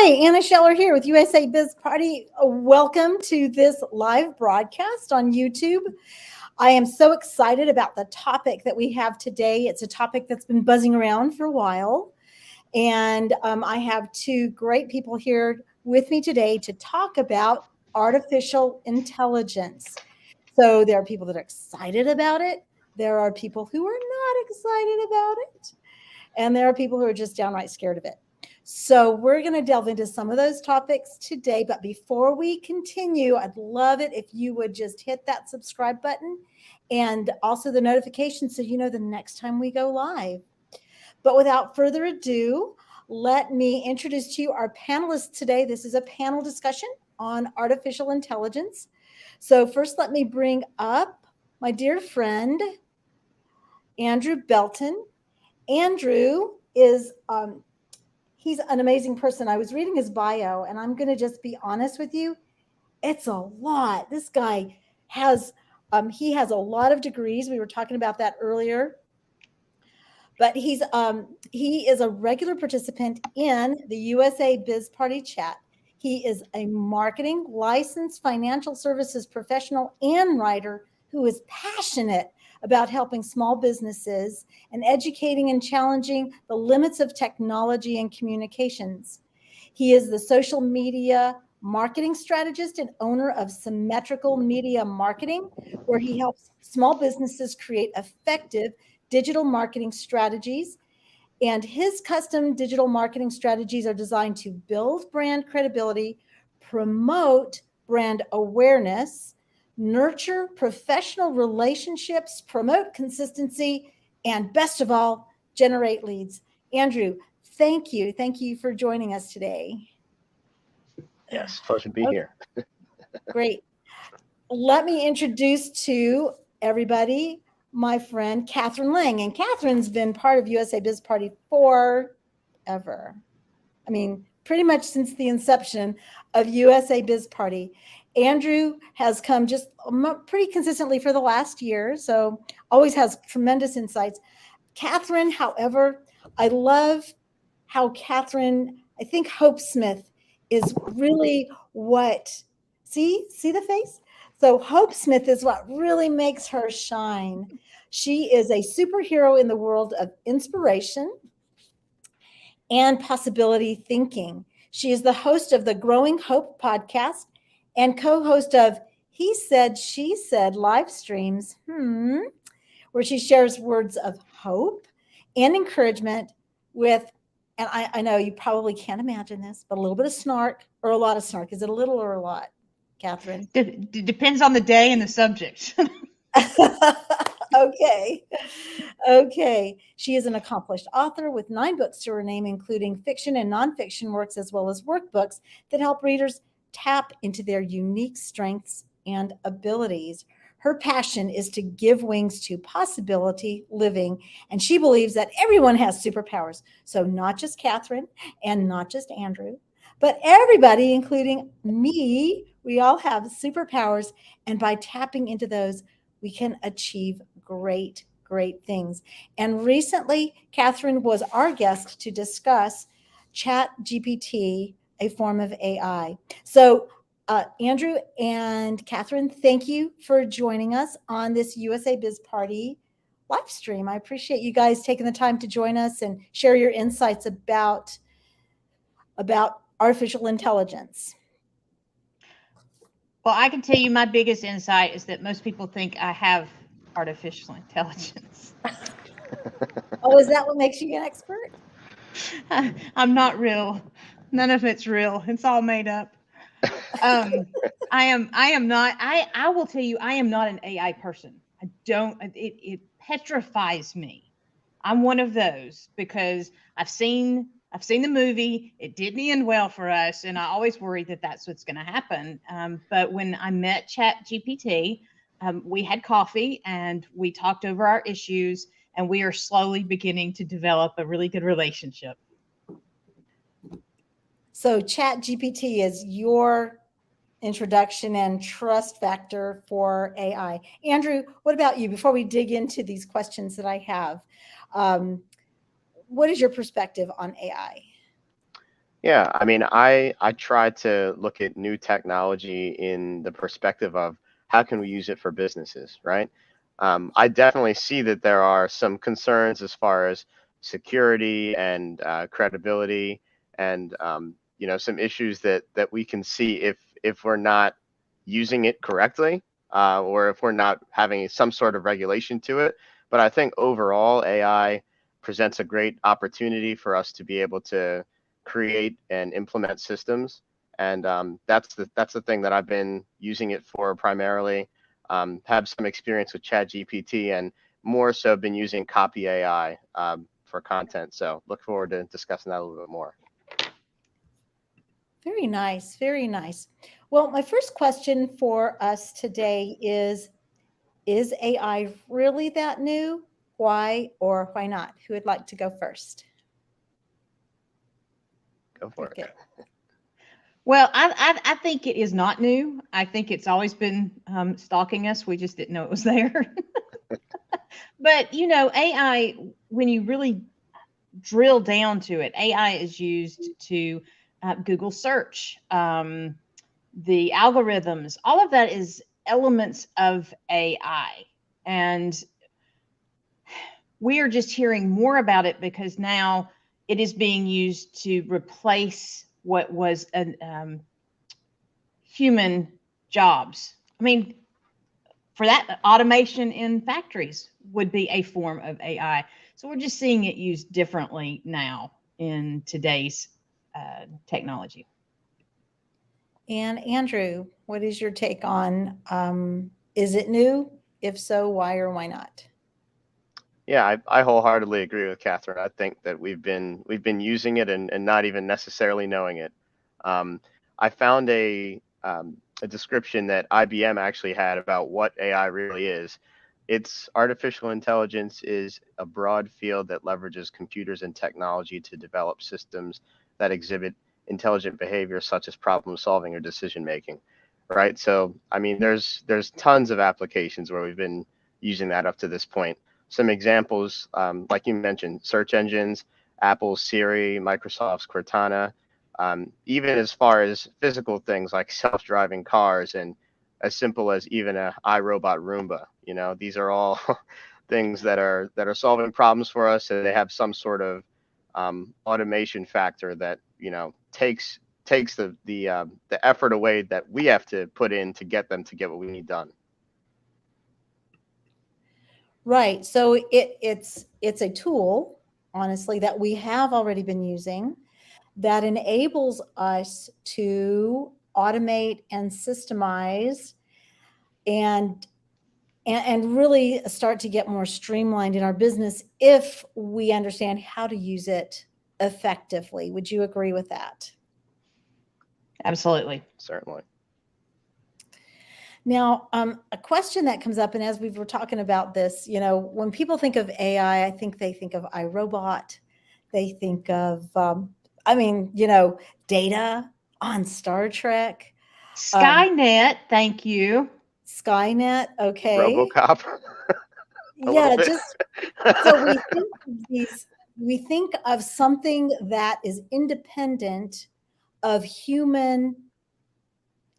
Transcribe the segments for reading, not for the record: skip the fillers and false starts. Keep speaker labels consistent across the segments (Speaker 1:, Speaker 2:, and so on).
Speaker 1: Hi, Anna Scheller here with USA Biz Party. Welcome to this live broadcast on YouTube. I am so excited about the topic that we have today. It's a topic that's been buzzing around for a while. And I have two great people here with me today to talk about artificial intelligence. So there are people that are excited about it. There are people who are not excited about it. And there are people who are just downright scared of it. So we're going to delve into some of those topics today. But before we continue, I'd love it if you would just hit that subscribe button and also the notification so you know the next time we go live. But without further ado, let me introduce to you our panelists today. This is a panel discussion on artificial intelligence. So first, let me bring up my dear friend, Andrew Belton. Andrew is he's an amazing person. I was reading his bio, and I'm going to just be honest with you. It's a lot. This guy has he has a lot of degrees. We were talking about that earlier. But he is a regular participant in the USA Biz Party chat. He is a marketing, licensed financial services professional and writer who is passionate about helping small businesses and educating and challenging the limits of technology and communications. He is the social media marketing strategist and owner of Symmetrical Media Marketing, where he helps small businesses create effective digital marketing strategies. And his custom digital marketing strategies are designed to build brand credibility, promote brand awareness, nurture professional relationships, promote consistency, and best of all, generate leads. Andrew, thank you. Thank you for joining us today.
Speaker 2: Yes, pleasure to be here.
Speaker 1: Great. Let me introduce to everybody my friend Kathryn Lang. And Kathryn's been part of USA Biz Party forever. I mean, pretty much since the inception of USA Biz Party. Andrew has come just pretty consistently for the last year, so always has tremendous insights. Kathryn, however, I love how Kathryn, I think Hope Smith is really what, see the face? So Hope Smith is what really makes her shine. She is a superhero in the world of inspiration and possibility thinking. She is the host of the Growing Hope podcast and co-host of He Said, She Said live streams, where she shares words of hope and encouragement with, and I know you probably can't imagine this, but a little bit of snark or a lot of snark. Is it a little or a lot, Kathryn?
Speaker 3: Depends on the day and the subject.
Speaker 1: Okay. She is an accomplished author with 9 books to her name, including fiction and nonfiction works, as well as workbooks that help readers tap into their unique strengths and abilities. Her passion is to give wings to possibility living, and she believes that everyone has superpowers. So not just Kathryn and not just Andrew, but everybody, including me, we all have superpowers. And by tapping into those, we can achieve great things. And recently, Kathryn was our guest to discuss Chat GPT, a form of AI. So Andrew and Kathryn, thank you for joining us on this USA Biz Party live stream. I appreciate you guys taking the time to join us and share your insights about artificial intelligence.
Speaker 3: Well, I can tell you my biggest insight is that most people think I have artificial intelligence.
Speaker 1: Oh, is that what makes you an expert?
Speaker 3: I'm not real. None of it's real. It's all made up. I am not. I will tell you, I am not an AI person. I don't. It petrifies me. I'm one of those because I've seen the movie. It didn't end well for us, and I always worry that that's what's going to happen. But when I met Chat GPT, we had coffee and we talked over our issues, and we are slowly beginning to develop a really good relationship.
Speaker 1: So Chat GPT is your introduction and trust factor for AI. Andrew, what about you? Before we dig into these questions that I have, what is your perspective on AI?
Speaker 2: Yeah, I mean, I try to look at new technology in the perspective of how can we use it for businesses, right? I definitely see that there are some concerns as far as security and credibility, and some issues that we can see if we're not using it correctly, or if we're not having some sort of regulation to it. But I think overall, AI presents a great opportunity for us to be able to create and implement systems. And that's the thing that I've been using it for primarily. Have some experience with ChatGPT, and more so been using Copy AI for content. So look forward to discussing that a little bit more.
Speaker 1: Very nice. Very nice. Well, my first question for us today is AI really that new? Why or why not? Who would like to go first?
Speaker 2: Go for
Speaker 1: Okay.
Speaker 2: it.
Speaker 3: Well, I think it is not new. I think it's always been stalking us. We just didn't know it was there. But AI, when you really drill down to it, AI is used to Google search, the algorithms. All of that is elements of AI, and we are just hearing more about it because now it is being used to replace what was human jobs. I mean, for that, automation in factories would be a form of AI. So we're just seeing it used differently now in today's technology.
Speaker 1: And Andrew, what is your take on is it new? If so, why or why not?
Speaker 2: Yeah, I wholeheartedly agree with Kathryn. I think that we've been using it and not even necessarily knowing it. I found a description that IBM actually had about what AI really is. It's artificial intelligence is a broad field that leverages computers and technology to develop systems that exhibit intelligent behavior such as problem solving or decision making. Right? So, I mean, there's tons of applications where we've been using that up to this point. Some examples, like you mentioned, search engines, Apple's Siri, Microsoft's Cortana, even as far as physical things like self-driving cars, and as simple as even a iRobot Roomba. These are all things that are solving problems for us, and they have some sort of automation factor that takes the effort away that we have to put in to get them to get what we need done.
Speaker 1: Right. So it's a tool, honestly, that we have already been using that enables us to automate and systemize and and really start to get more streamlined in our business if we understand how to use it effectively. Would you agree with that?
Speaker 3: Absolutely.
Speaker 2: Certainly.
Speaker 1: Now, a question that comes up, and as we were talking about this, when people think of AI, I think they think of iRobot. They think of, Data on Star Trek, um,
Speaker 3: Skynet, thank you.
Speaker 1: Skynet. Okay,
Speaker 2: RoboCop, a little
Speaker 1: yeah,
Speaker 2: bit.
Speaker 1: just so we think of something that is independent of human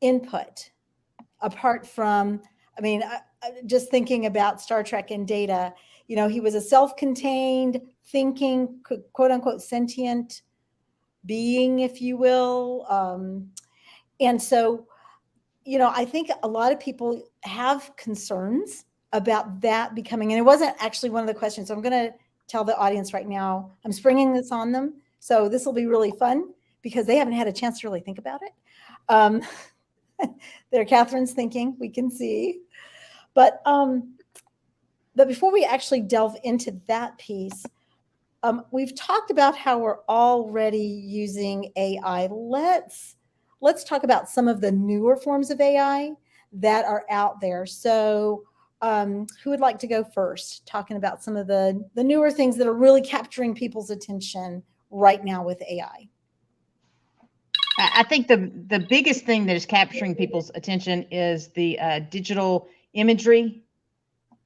Speaker 1: input, apart from, just thinking about Star Trek and Data, he was a self-contained, thinking, quote unquote, sentient being, if you will. And so, I think a lot of people have concerns about that becoming, and it wasn't actually one of the questions. So I'm going to tell the audience right now, I'm springing this on them. So this will be really fun because they haven't had a chance to really think about it. There, Kathryn's thinking, we can see. But before we actually delve into that piece, we've talked about how we're already using AI. Let's talk about some of the newer forms of AI that are out there. So, who would like to go first, talking about some of the newer things that are really capturing people's attention right now with AI?
Speaker 3: I think the biggest thing that is capturing people's attention is the digital imagery,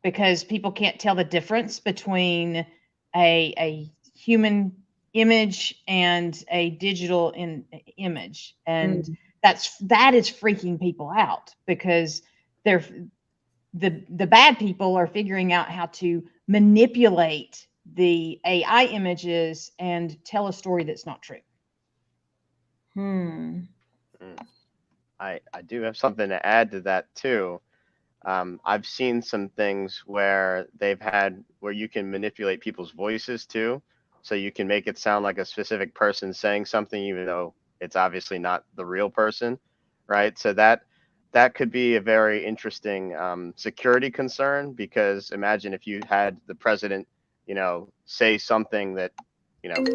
Speaker 3: because people can't tell the difference between a human image and a digital image, and
Speaker 1: Mm.
Speaker 3: that is freaking people out, because they're the bad people are figuring out how to manipulate the AI images and tell a story that's not true.
Speaker 1: Hmm.
Speaker 2: I do have something to add to that too. I've seen some things where where you can manipulate people's voices too. So you can make it sound like a specific person saying something, even though it's obviously not the real person, right? So that could be a very interesting security concern, because imagine if you had the president, say something that,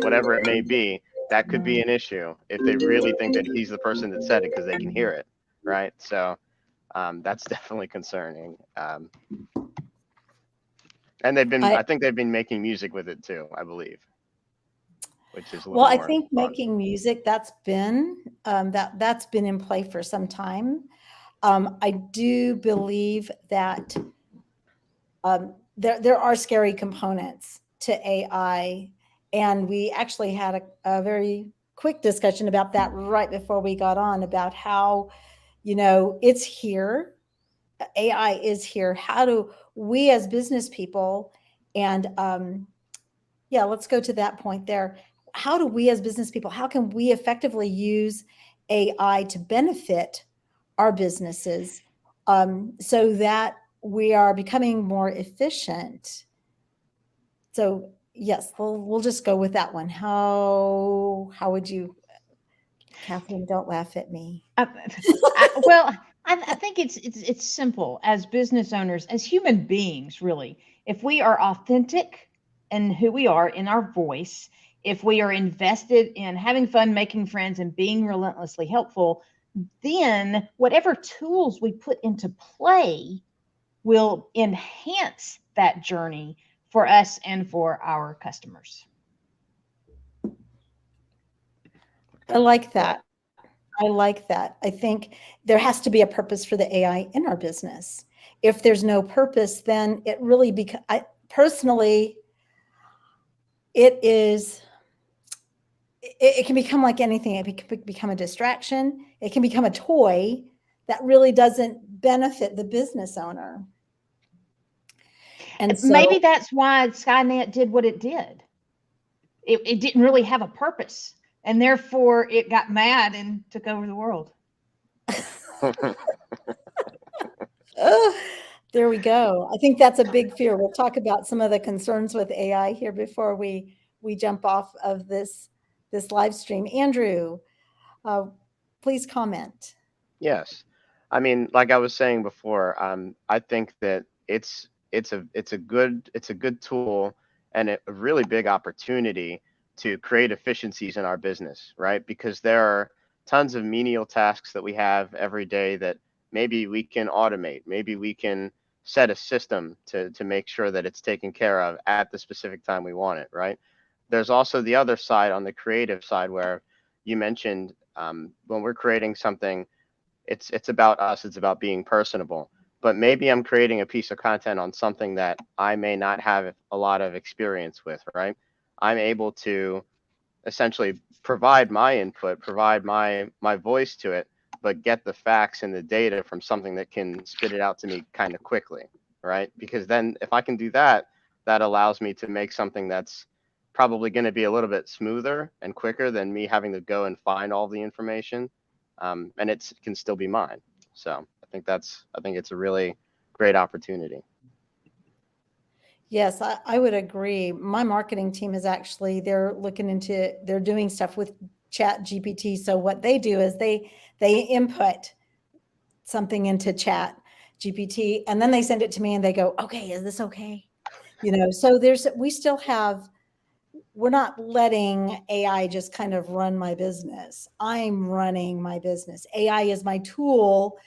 Speaker 2: whatever it may be, that could be an issue if they really think that he's the person that said it, because they can hear it, right? So that's definitely concerning. And I think they've been making music with it too, I believe, which is a little
Speaker 1: Well, I
Speaker 2: more
Speaker 1: think
Speaker 2: fun.
Speaker 1: making music, that's been in play for some time. I do believe that there are scary components to AI, and we actually had a very quick discussion about that right before we got on, about how, it's here. AI is here. How do we as business people, and yeah, let's go to that point there. How do we as business people, how can we effectively use AI to benefit our businesses, so that we are becoming more efficient? So yes, we'll just go with that one. How would you, Kathryn? Don't laugh at me.
Speaker 3: Well, I think it's simple. As business owners, as human beings, really, if we are authentic in who we are, in our voice, if we are invested in having fun, making friends, and being relentlessly helpful, then whatever tools we put into play will enhance that journey for us and for our customers.
Speaker 1: I like that. I like that. I think there has to be a purpose for the AI in our business. If there's no purpose, then it really personally, it can become like anything. It can become a distraction. It can become a toy that really doesn't benefit the business owner. And so
Speaker 3: maybe that's why Skynet did what it did. It didn't really have a purpose, and therefore it got mad and took over the world.
Speaker 1: there we go. I think that's a big fear. We'll talk about some of the concerns with AI here before we jump off of this live stream. Andrew, please comment.
Speaker 2: Yes. I mean, like I was saying before, I think that it's a good tool, and a really big opportunity to create efficiencies in our business, right? Because there are tons of menial tasks that we have every day that maybe we can automate. Maybe we can set a system to make sure that it's taken care of at the specific time we want it, right? There's also the other side, on the creative side, where you mentioned, when we're creating something, it's about us. It's about being personable. But maybe I'm creating a piece of content on something that I may not have a lot of experience with, right? I'm able to essentially provide my input, provide my voice to it, but get the facts and the data from something that can spit it out to me kind of quickly, right? Because then if I can do that, that allows me to make something that's probably going to be a little bit smoother and quicker than me having to go and find all the information, and it can still be mine. So I think it's a really great opportunity.
Speaker 1: Yes, I would agree. My marketing team is actually, they're doing stuff with Chat GPT. So what they do is they input something into Chat GPT, and then they send it to me and they go, okay, is this okay? So we're not letting AI just kind of run my business. I'm running my business. AI is my tool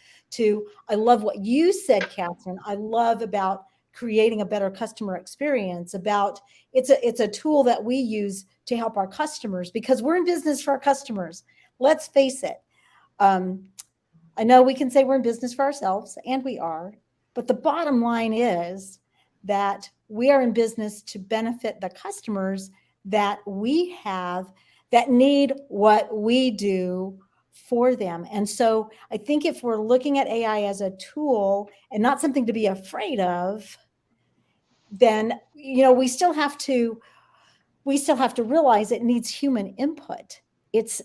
Speaker 1: I love what you said, Kathryn. I love about creating a better customer experience, about it's a tool that we use to help our customers, because we're in business for our customers. Let's face it. I know we can say we're in business for ourselves, and we are, but the bottom line is that we are in business to benefit the customers that we have that need what we do for them. And so I think if we're looking at AI as a tool and not something to be afraid of, then, we still have to realize it needs human input. It's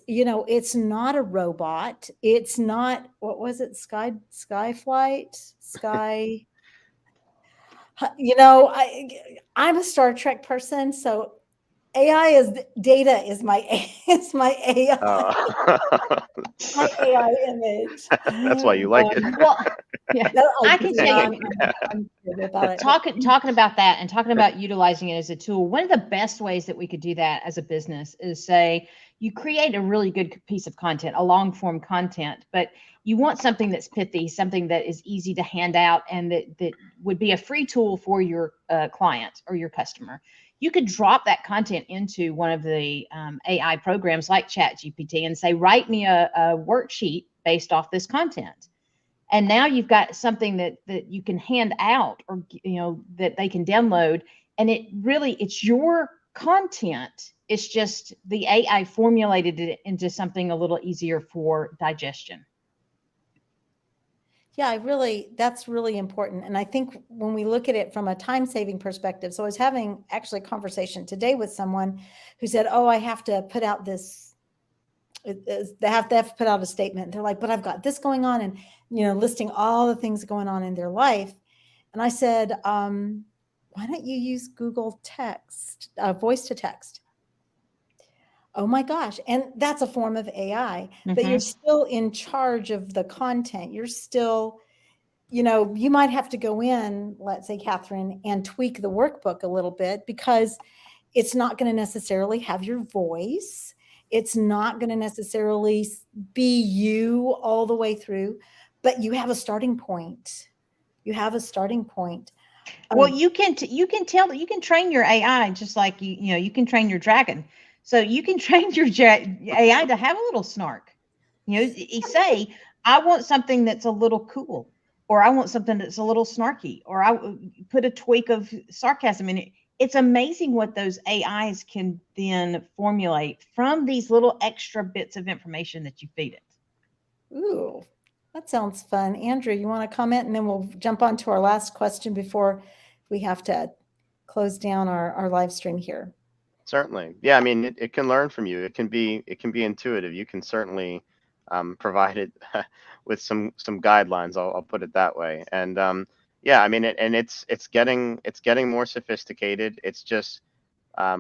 Speaker 1: not a robot. It's not, what was it? Sky. I'm a Star Trek person, so AI is data is my is my AI my AI image.
Speaker 2: That's why you like it.
Speaker 3: Well, yeah,
Speaker 1: No,
Speaker 3: I can tell you.
Speaker 1: I'm good about it.
Speaker 3: Talking about that and talking about utilizing it as a tool, one of the best ways that we could do that as a business is, say, you create a really good piece of content, a long form content, but you want something that's pithy, something that is easy to hand out, and that would be a free tool for your client or your customer. You could drop that content into one of the AI programs like ChatGPT and say, write me a worksheet based off this content. And now you've got something that you can hand out, or that they can download, and it's your content. It's just the AI formulated it into something a little easier for digestion.
Speaker 1: Yeah, that's really important. And I think when we look at it from a time-saving perspective, so I was having actually a conversation today with someone who said, oh, I have to put out this, they have to put out a statement. They're like, but I've got this going on, and, listing all the things going on in their life. And I said, why don't you use Google Text, voice to text? Oh my gosh. And that's a form of AI, but you're still in charge of the content. You're still, you might have to go in, let's say, Kathryn, and tweak the workbook a little bit, because it's not going to necessarily have your voice. It's not going to necessarily be you all the way through, but you have a starting point. You have a starting point.
Speaker 3: Well, you can tell that you can train your AI just like you can train your dragon. So you can train your AI to have a little snark. You say, I want something that's a little cool, or I want something that's a little snarky, or I put a tweak of sarcasm in it. It's amazing what those AIs can then formulate from these little extra bits of information that you feed it.
Speaker 1: Ooh, that sounds fun. Andrew, you want to comment, and then we'll jump on to our last question before we have to close down our live stream here.
Speaker 2: Certainly. Yeah, I mean, it can learn from you. It can be intuitive. You can certainly provide it with some guidelines. I'll put it that way. And yeah, I mean, it's getting more sophisticated. It's just a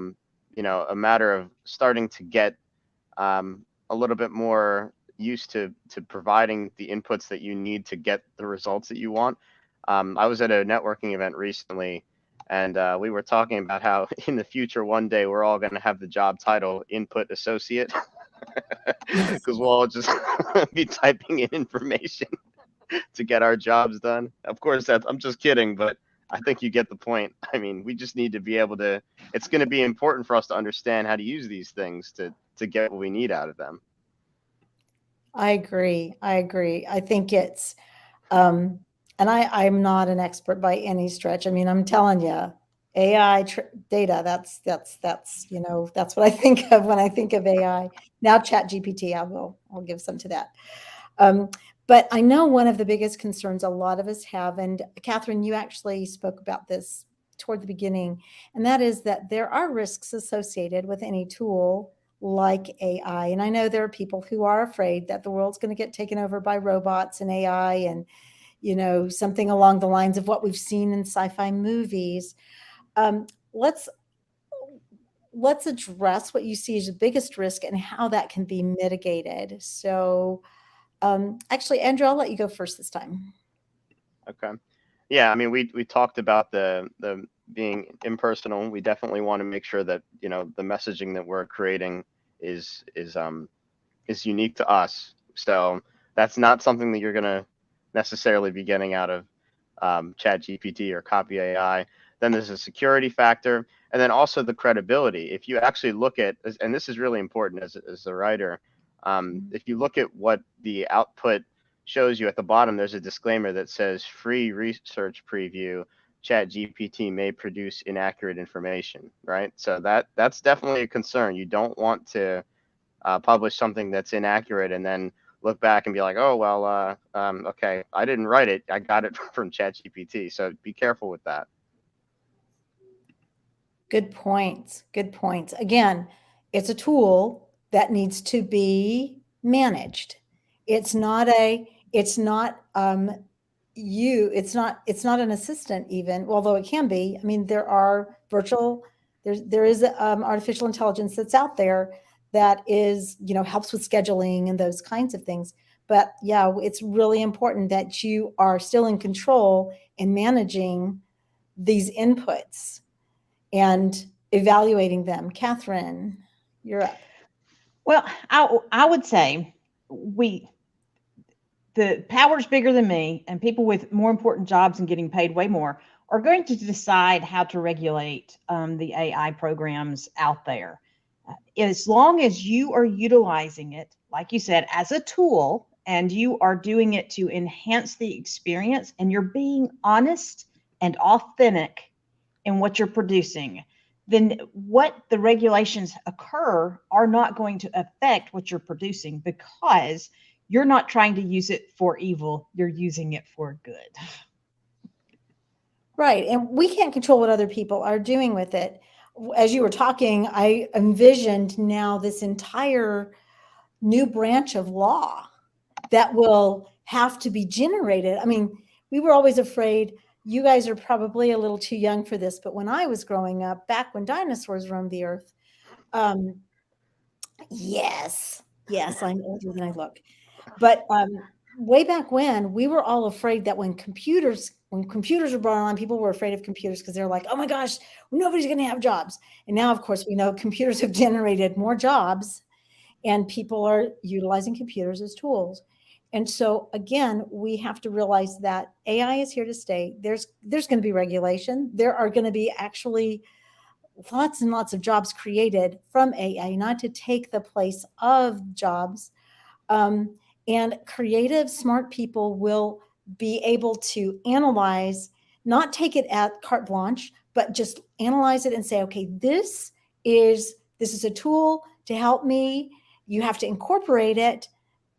Speaker 2: matter of starting to get a little bit more used to providing the inputs that you need to get the results that you want. I was at a networking event recently, and we were talking about how in the future, one day, we're all going to have the job title input associate, because we'll all just be typing in information to get our jobs done. Of course, I'm just kidding, but I think you get the point. I mean, we just need to be able to, it's going to be important for us to understand how to use these things to get what we need out of them.
Speaker 1: I agree. I think it's, and I'm not an expert by any stretch. I mean, I'm telling you, AI data, that's what I think of when I think of AI. Now ChatGPT, I'll give some to that. But I know one of the biggest concerns a lot of us have, and Kathryn, you actually spoke about this toward the beginning, and that is that there are risks associated with any tool like AI. And I know there are people who are afraid that the world's going to get taken over by robots and AI, and something along the lines of what we've seen in sci-fi movies. Let's address what you see as the biggest risk and how that can be mitigated. So actually, Andrew, I'll let you go first this time.
Speaker 2: Okay. Yeah, I mean, we talked about the being impersonal. We definitely want to make sure that the messaging that we're creating is unique to us. So that's not something that you're going to necessarily be getting out of ChatGPT or Copy AI. Then there's a security factor, and then also the credibility. If you actually look at, and this is really important as a writer, if you look at what the output shows you at the bottom, there's a disclaimer that says free research preview, ChatGPT may produce inaccurate information, right? So that's definitely a concern. You don't want to publish something that's inaccurate and then look back and be like, oh, well, okay, I didn't write it. I got it from ChatGPT. So be careful with that.
Speaker 1: Good points. Good points. Again, it's a tool that needs to be managed. It's not it's not an assistant even, although it can be. I mean, there is artificial intelligence that's out there that is, helps with scheduling and those kinds of things. But yeah, it's really important that you are still in control in managing these inputs and evaluating them. Kathryn, you're up.
Speaker 3: Well, I would say the power's bigger than me, and people with more important jobs and getting paid way more are going to decide how to regulate the AI programs out there. As long as you are utilizing it, like you said, as a tool, and you are doing it to enhance the experience, and you're being honest and authentic in what you're producing, then what the regulations occur are not going to affect what you're producing, because you're not trying to use it for evil, you're using it for good.
Speaker 1: Right. And we can't control what other people are doing with it. As you were talking, I envisioned now this entire new branch of law that will have to be generated. I mean, we were always afraid. You guys are probably a little too young for this, but when I was growing up, back when dinosaurs roamed the earth, yes, I'm older than I look. But way back when, we were all afraid that when computers were brought on, people were afraid of computers because they're like, oh my gosh, nobody's going to have jobs. And now, of course, we know computers have generated more jobs, and people are utilizing computers as tools. And so again, we have to realize that AI is here to stay. There's going to be regulation. There are going to be actually lots and lots of jobs created from AI, not to take the place of jobs. And creative, smart people will be able to analyze, not take it at carte blanche, but just analyze it and say, okay, this is a tool to help me. You have to incorporate it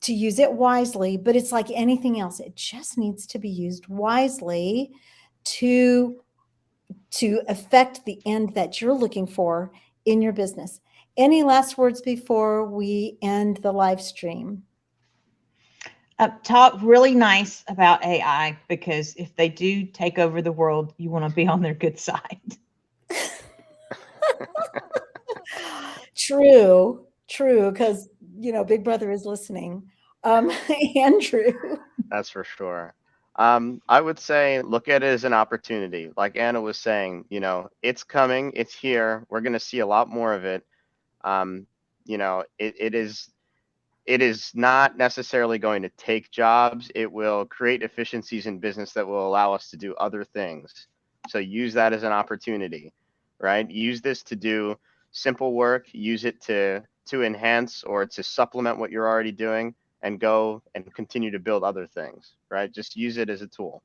Speaker 1: to use it wisely, but it's like anything else. It just needs to be used wisely to affect the end that you're looking for in your business. Any last words before we end the live stream?
Speaker 3: Talk really nice about AI, because if they do take over the world, you want to be on their good side.
Speaker 1: True, because Big Brother is listening. Andrew.
Speaker 2: That's for sure. I would say look at it as an opportunity. Like Anna was saying, it's coming, it's here. We're going to see a lot more of it. It is not necessarily going to take jobs. It will create efficiencies in business that will allow us to do other things. So use that as an opportunity, right? Use this to do simple work. Use it to enhance or to supplement what you're already doing, and go and continue to build other things, right? Just use it as a tool.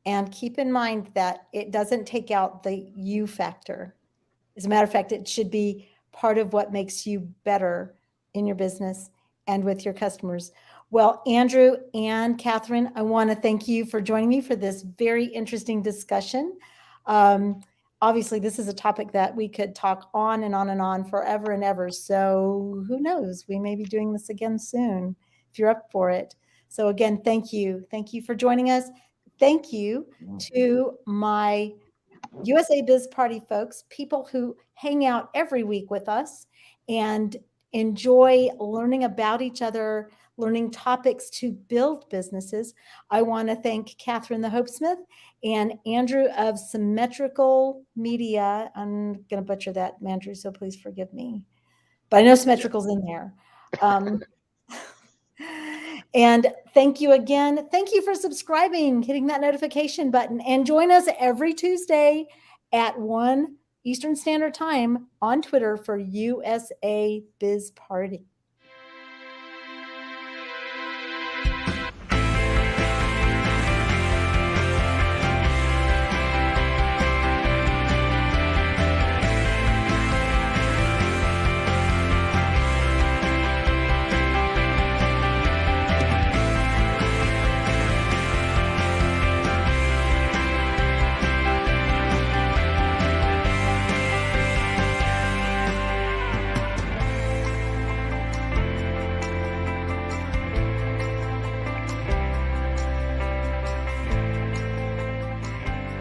Speaker 1: And keep in mind that it doesn't take out the you factor. As a matter of fact, it should be part of what makes you better in your business and with your customers. Well, Andrew and Kathryn, I want to thank you for joining me for this very interesting discussion. Obviously, this is a topic that we could talk on and on and on forever and ever. So who knows? We may be doing this again soon if you're up for it. So again, thank you. Thank you for joining us. Thank you to my USA Biz Party folks, people who hang out every week with us and enjoy learning about each other, learning topics to build businesses. I want to thank Kathryn the Hopesmith and Andrew of Symmetrical Media. I'm going to butcher that, Andrew, so please forgive me. But I know Symmetrical's in there. And thank you again. Thank you for subscribing, hitting that notification button, and join us every Tuesday at 1 Eastern Standard Time on Twitter for USA Biz Party.